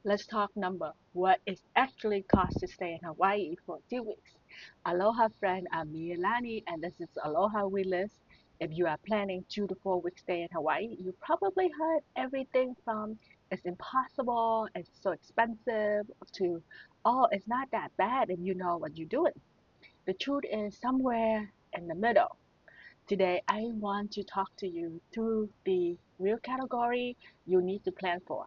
Let's talk number. What it actually costs to stay in Hawaii for 2 weeks. Aloha friend, I'm Milani and this is Aloha We List. If you are planning 2 to 4 weeks stay in Hawaii, you probably heard everything from it's impossible, it's so expensive, to oh, it's not that bad if you know what you're doing. The truth is somewhere in the middle. Today, I want to talk to you through the real category you need to plan for,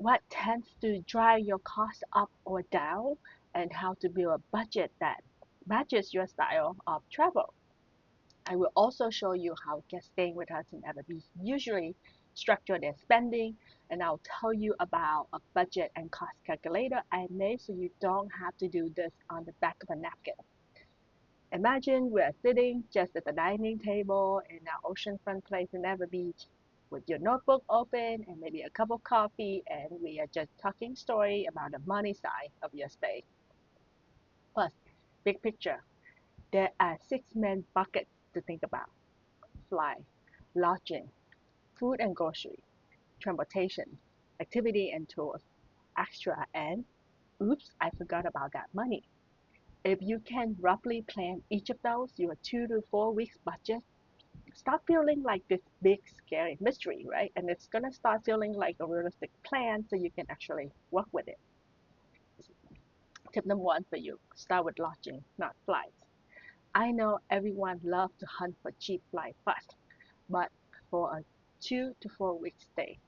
what tends to drive your costs up or down, and how to build a budget that matches your style of travel. I will also show you how guests staying with us in Ewa Beach usually structure their spending, and I'll tell you about a budget and cost calculator I made so you don't have to do this on the back of a napkin. Imagine we're sitting just at the dining table in our oceanfront place in Ewa Beach with your notebook open and maybe a cup of coffee, and we are just talking story about the money side of your stay. Plus, big picture, there are six main buckets to think about: flight, lodging, food and grocery, transportation, activity and tours, extra, and oops, I forgot about that money. If you can roughly plan each of those, your 2 to 4 weeks budget start feeling like this big scary mystery, right? And it's gonna start feeling like a realistic plan so you can actually work with it. Tip number one for you: start with lodging, not flights. I know everyone loves to hunt for cheap flight first, but for a 2 to 4 week stay,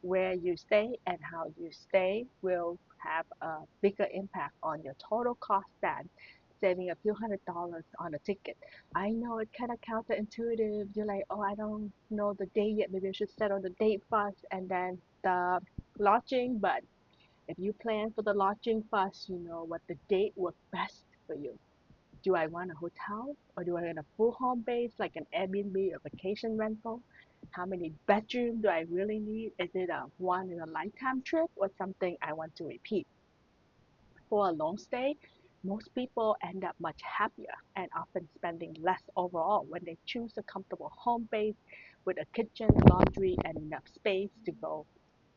where you stay and how you stay will have a bigger impact on your total cost than saving a few $100s on a ticket. I know it's kind of counterintuitive. You're like, oh, I don't know the date yet. Maybe I should settle the date first and then the lodging. But if you plan for the lodging first, you know what the date works best for you. Do I want a hotel or do I want a full home base like an Airbnb or vacation rental? How many bedrooms do I really need? Is it a one in a lifetime trip or something I want to repeat? For a long stay, most people end up much happier and often spending less overall when they choose a comfortable home base with a kitchen, laundry, and enough space to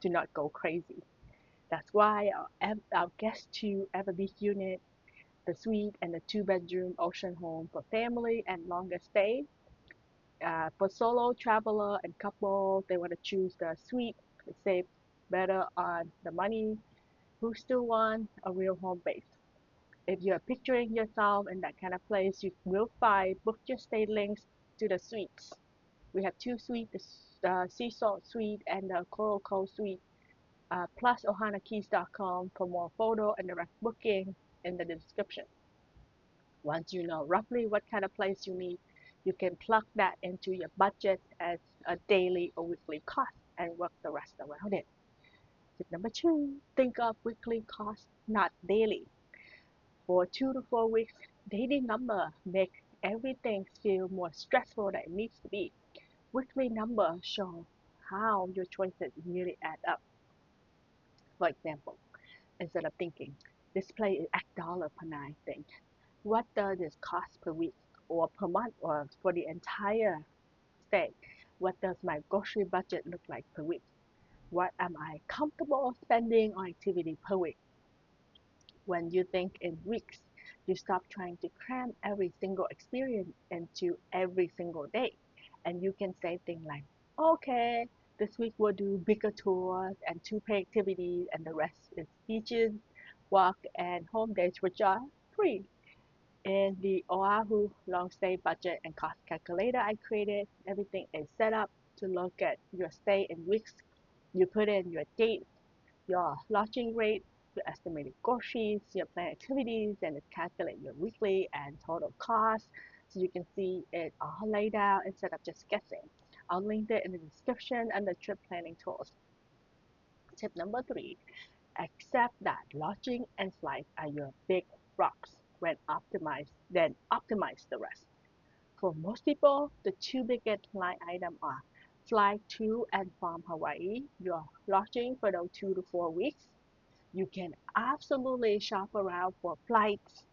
not go crazy. That's why our guest two Ever Beach unit, the suite and the two-bedroom ocean home for family and longer stay. For solo traveler and couple, they want to choose the suite to save better on the money. Who still want a real home base? If you're picturing yourself in that kind of place, you will find book your stay links to the suites. We have two suites, the Sea Salt Suite and the Coral Cove Suite, plus ohanakeys.com for more photo and direct booking in the description. Once you know roughly what kind of place you need, you can plug that into your budget as a daily or weekly cost and work the rest around it. Tip number two, think of weekly cost, not daily. For 2 to 4 weeks, daily number make everything feel more stressful than it needs to be. Weekly number show how your choices really add up. For example, instead of thinking, this place is $X per night, think, what does this cost per week or per month or for the entire stay? What does my grocery budget look like per week? What am I comfortable spending on activity per week? When you think in weeks, you stop trying to cram every single experience into every single day. And you can say things like, okay, this week we'll do bigger tours and two paid activities, and the rest is beaches, walk, and home days, which are free. In the Oʻahu long stay budget and cost calculator I created, everything is set up to look at your stay in weeks. You put in your date, your lodging rate, your estimated groceries, your planned activities, and it calculates your weekly and total cost. So you can see it all laid out instead of just guessing. I'll link it in the description under trip planning tools. Tip number three, accept that lodging and flight are your big rocks. When optimized, then optimize the rest. For most people, the two biggest line items are flight to and from Hawaii, your lodging for those 2 to 4 weeks. You can absolutely shop around for flights,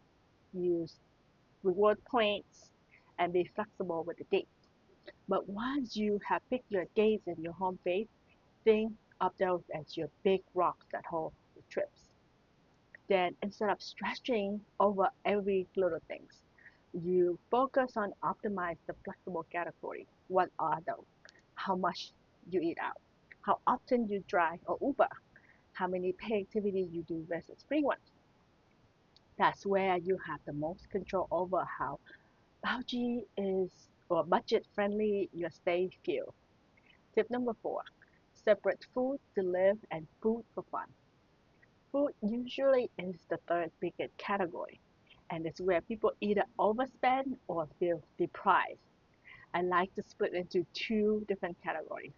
use reward points, and be flexible with the dates. But once you have picked your dates and your home base, think of those as your big rocks that hold the trips. Then instead of stressing over every little things, you focus on optimize the flexible category. What are those? How much you eat out, how often you drive or Uber, how many pay activities you do versus free ones. That's where you have the most control over how budget is or budget friendly your stay feel. Tip number 4, separate food to live and food for fun. Food usually is the third biggest category, and it's where people either overspend or feel deprived. I like to split into two different categories.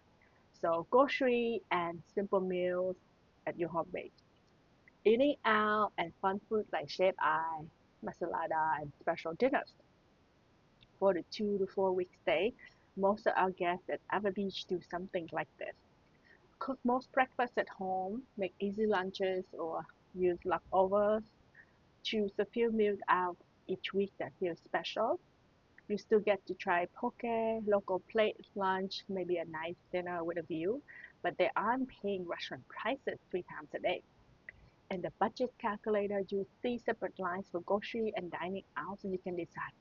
So grocery and simple meals at your home base. Eating out and fun food like shaved eye, masalada, and special dinners. For the 2 to 4 week stay, most of our guests at Ewa Beach do something like this. Cook most breakfast at home, make easy lunches, or use leftovers. Choose a few meals out each week that feel special. You still get to try poke, local plate lunch, maybe a nice dinner with a view, but they aren't paying restaurant prices 3 times a day. In the budget calculator, use 3 separate lines for grocery and dining out so you can decide,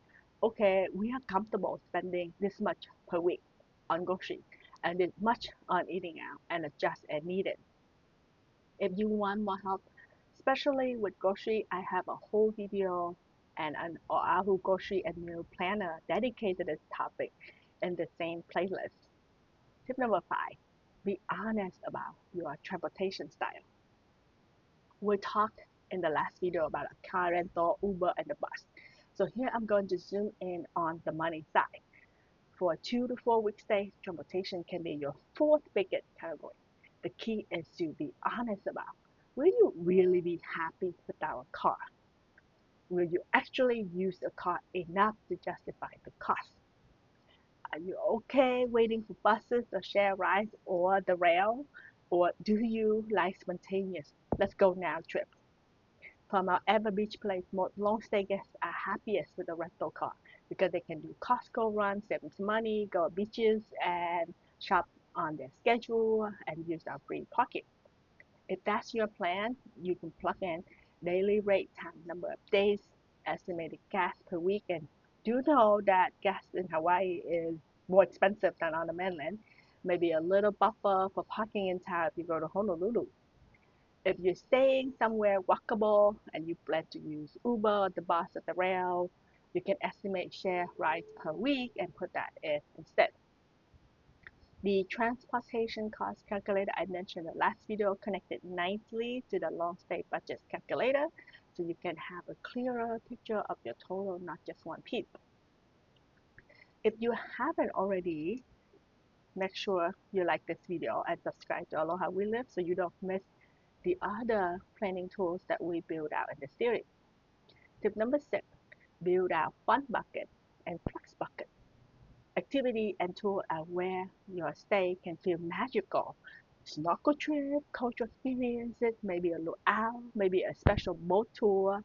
okay, we are comfortable spending this much per week on grocery and this much on eating out and adjust as needed. If you want more help, especially with grocery, I have a whole video and an Oʻahu grocery and meal planner dedicated to this topic in the same playlist. Tip number 5, be honest about your transportation style. We talked in the last video about a car rental, Uber, and the bus. So here I'm going to zoom in on the money side. For a 2 to 4 week stay, transportation can be your fourth biggest category. The key is to be honest about, will you really be happy without a car? Will you actually use a car enough to justify the cost? Are you okay waiting for buses or share rides or the rail? Or do you like spontaneous, let's go now trips? From our Ewa Beach place, most long stay guests are happiest with a rental car because they can do Costco runs, save money, go to beaches, and shop on their schedule and use our free parking. If that's your plan, you can plug in daily rate times number of days, estimated gas per week, and do know that gas in Hawaii is more expensive than on the mainland. Maybe a little buffer for parking in town if you go to Honolulu. If you're staying somewhere walkable and you plan to use Uber, the bus, or the rail, you can estimate share rides per week and put that in instead. The transportation cost calculator I mentioned in the last video connected nicely to the long stay budget calculator, so you can have a clearer picture of your total, not just one piece. If you haven't already, make sure you like this video and subscribe to Aloha We Live so you don't miss the other planning tools that we build out in this series. Tip number 6, build out fun bucket and flex bucket. Activity and tool are where your stay can feel magical. Snorkel trip, cultural experiences, maybe a luau, maybe a special boat tour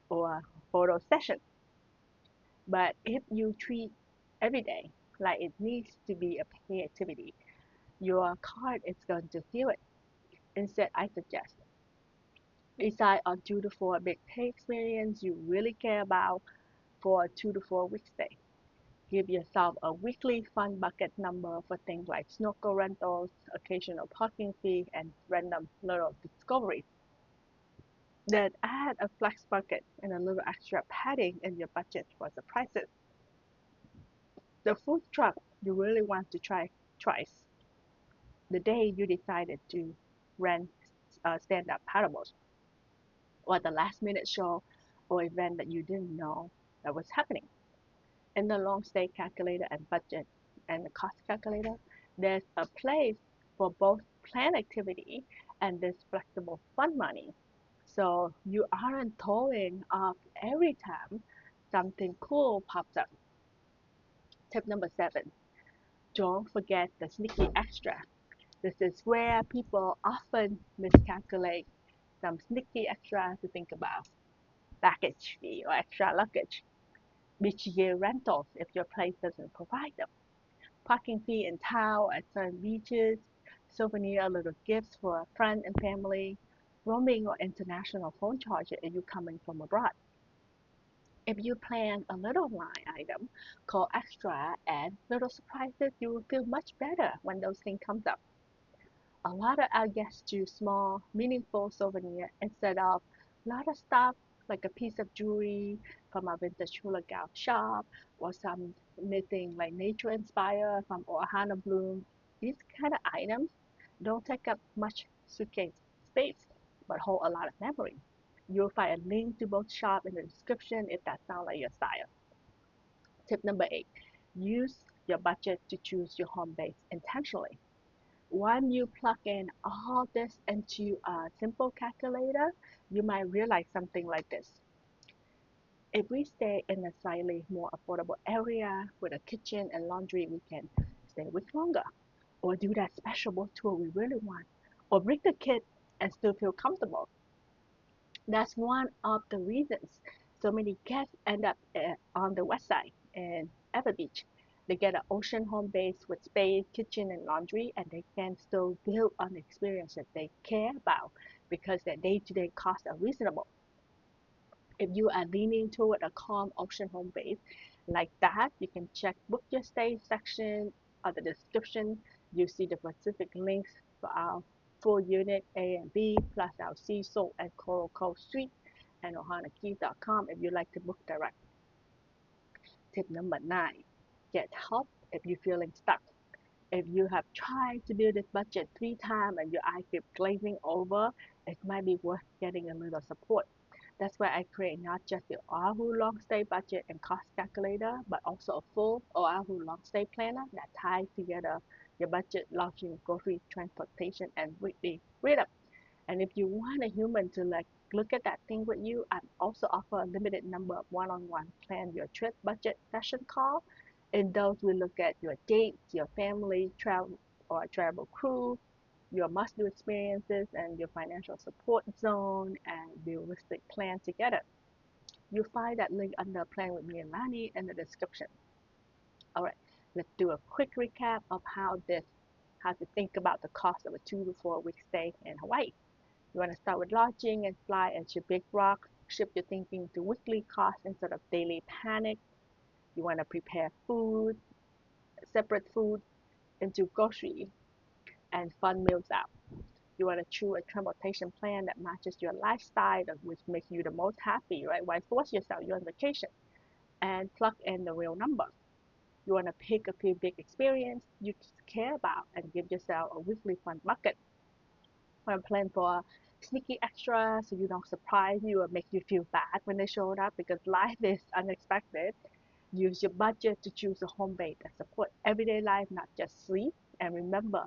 or photo session. But if you treat every day like it needs to be a pay activity, your card is going to feel it. Instead, I suggest decide on 2 to 4 big pay experience you really care about for a 2 to 4 week stay. Give yourself a weekly fun bucket number for things like snorkel rentals, occasional parking fee, and random little discoveries. Then add a flex bucket and a little extra padding in your budget for surprises. The food truck you really want to try twice. The day you decided to rent stand-up paddleboards, or the last minute show or event that you didn't know that was happening. In the long stay calculator and budget and the cost calculator, there's a place for both planned activity and this flexible fun money. So you aren't towing off every time something cool pops up. Tip number 7, don't forget the sneaky extra. This is where people often miscalculate some sneaky extra to think about. Baggage fee or extra luggage. Beach gear rentals if your place doesn't provide them. Parking fee in town at certain beaches, souvenir, little gifts for a friend and family, roaming or international phone charger if you're coming from abroad. If you plan a little line item called extra and little surprises, you will feel much better when those things comes up. A lot of our guests choose small, meaningful souvenir instead of a lot of stuff like a piece of jewelry from a vintage hula gal shop or some knitting like nature inspired from Oʻahu bloom. These kind of items don't take up much suitcase space but hold a lot of memory. You'll find a link to both shop in the description if that sounds like your style. Tip number 8, use your budget to choose your home base intentionally. When you plug in all this into a simple calculator, you might realize something like this. If we stay in a slightly more affordable area with a kitchen and laundry, we can stay a week longer, or do that special boat tour we really want, or bring the kid and still feel comfortable. That's one of the reasons so many guests end up on the west side in Ewa Beach. They get an ocean home base with space, kitchen, and laundry, and they can still build on the experience that they care about because their day-to-day costs are reasonable. If you are leaning toward a calm ocean home base like that, you can check book your stay section of the description. You see the specific links for our full unit A and B, plus our Sea Salt and Coral Cove Suite and ohanakeys.com if you like to book direct. Tip number 9, get help if you're feeling stuck. If you have tried to build this budget 3 times and your eye keeps glazing over, it might be worth getting a little support. That's why I create not just the Oʻahu long stay budget and cost calculator, but also a full Oʻahu long stay planner that ties together your budget, lodging, grocery, transportation, and weekly read up. And if you want a human to look at that thing with you, I also offer a limited number of one-on-one plan your trip budget session call. In those, we look at your dates, your family travel or travel crew, your must-do experiences, and your financial support zone and realistic plan together. You'll find that link under Plan with me and Lani in the description. All right, let's do a quick recap of how to think about the cost of a 2 to 4 week stay in Hawaii. You want to start with lodging and fly at your big rock. Shift your thinking to weekly costs instead of daily panic. You want to prepare food, separate food into grocery and fun meals out. You want to choose a transportation plan that matches your lifestyle, which makes you the most happy, right? Why force yourself? You're on vacation. And plug in the real number. You want to pick a few big experiences you care about and give yourself a weekly fun bucket. Want to plan for sneaky extra so you don't surprise you or make you feel bad when they showed up because life is unexpected. Use your budget to choose a home base that supports everyday life, not just sleep. And remember,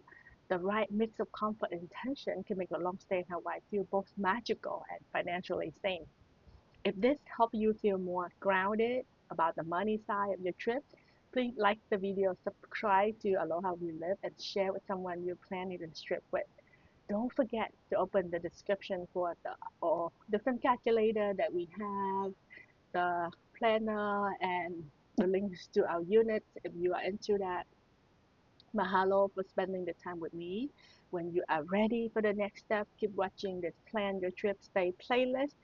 the right mix of comfort and intention can make a long stay in Hawaii feel both magical and financially sane. If this helps you feel more grounded about the money side of your trip, please like the video, subscribe to Aloha We Live, and share with someone you're planning this trip with. Don't forget to open the description for the different calculator that we have, the planner, and the links to our units if you are into that. Mahalo for spending the time with me. When you are ready for the next step, keep watching this Plan Your Trip Stay playlist.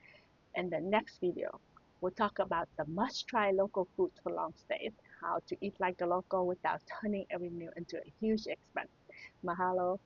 In the next video, we'll talk about the must-try local foods for long stays, how to eat like a local without turning every meal into a huge expense. Mahalo.